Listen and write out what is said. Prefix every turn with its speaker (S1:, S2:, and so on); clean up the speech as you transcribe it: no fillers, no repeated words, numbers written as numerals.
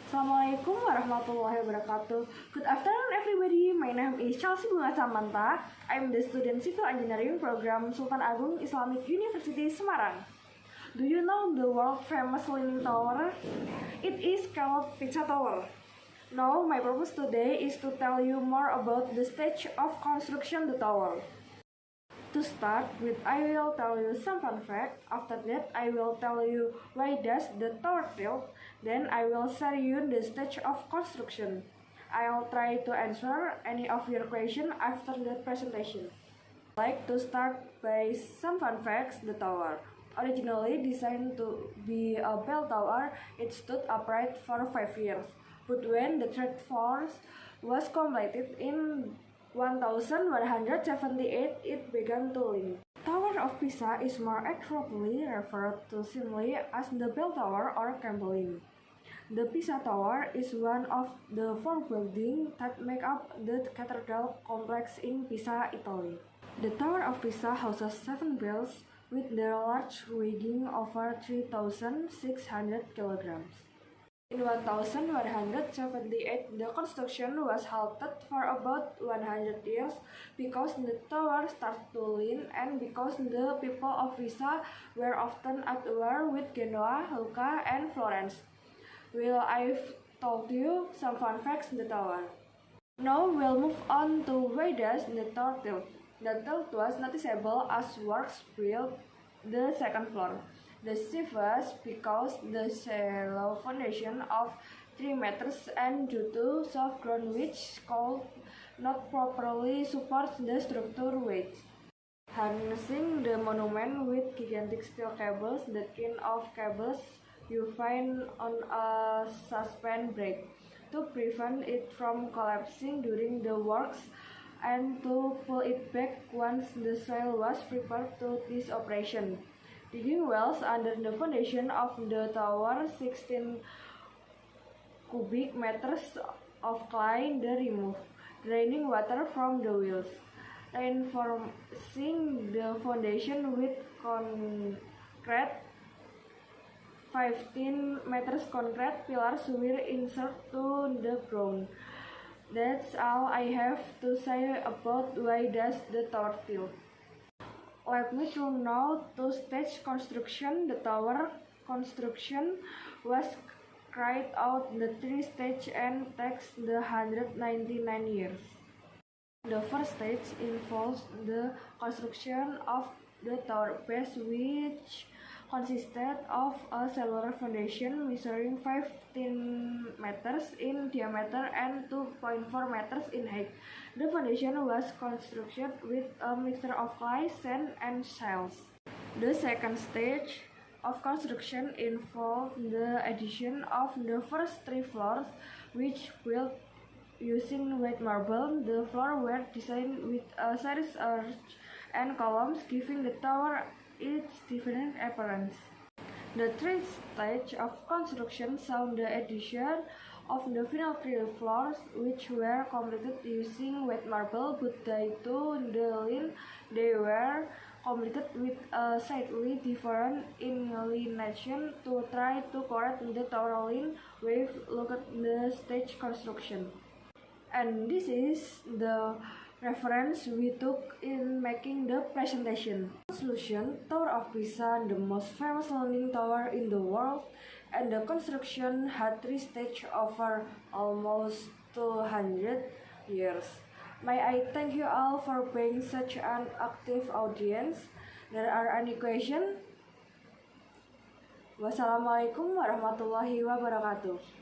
S1: Assalamualaikum warahmatullahi wabarakatuh. Good afternoon everybody. My name is Chelsea Bunga Samanta. I'm the student Civil Engineering Program Sultan Agung Islamic University Semarang. Do you know the world famous Leaning Tower? It is called Pisa Tower. Now my purpose today is to tell you more about the stage of construction the tower. To start with, I will tell you some fun fact. After that, I will tell you why does the tower tilt. Then I will share you the stage of construction. I'll try to answer any of your question after the presentation. I'd like to start by some fun facts. The tower, originally designed to be a bell tower, it stood upright for 5 years. But when the third floor was completed in 1178, it began to lean. Tower of Pisa is more accurately referred to simply as the bell tower or Campanile. The Pisa Tower is one of the 4 buildings that make up the cathedral complex in Pisa, Italy. The Tower of Pisa houses 7 bells with their large weighing over 3,600 kilograms. In 1178, the construction was halted for about 100 years because the tower started to lean and because the people of Pisa were often at war with Genoa, Lucca, and Florence. Well, I've told you some fun facts on the tower. Now we'll move on to why does the tower tilt. The tilt was noticeable as works built the second floor. The shift was because the shallow foundation of 3 meters and due to soft ground which could not properly support the structure weight. Harnessing the monument with gigantic steel cables, the kind of cables you find on a suspend brake, to prevent it from collapsing during the works and to pull it back once the soil was prepared to this operation. Digging wells under the foundation of the tower, 16 cubic meters of clay they removed, draining water from the wells, reinforcing the foundation with concrete. 15 meters concrete pillars were inserted to the ground. That's all I have to say about why does the tower tilt. Let me turn now to stage construction. The tower construction was carried out in 3 stages and takes 199 years. The first stage involves the construction of the tower base, which consisted of a cellular foundation measuring 15 meters in diameter and 2.4 meters in height. The foundation was constructed with a mixture of clay, sand, and shells. The second stage of construction involved the addition of the first 3 floors, which built using white marble. The floors were designed with a series of arches and columns, giving the tower its different appearance. The third stage of construction saw the addition of the final 3 floors, which were completed using white marble, but due to the lean, they were completed with a slightly different inclination to try to correct the tower lean. We've looked at the stage construction. And this is the reference we took in making the presentation. Conclusion: Tower of Pisa, the most famous leaning tower in the world, and the construction had 3 stages over almost 200 years. May I thank you all for being such an active audience. There are any questions? Wassalamualaikum warahmatullahi wabarakatuh.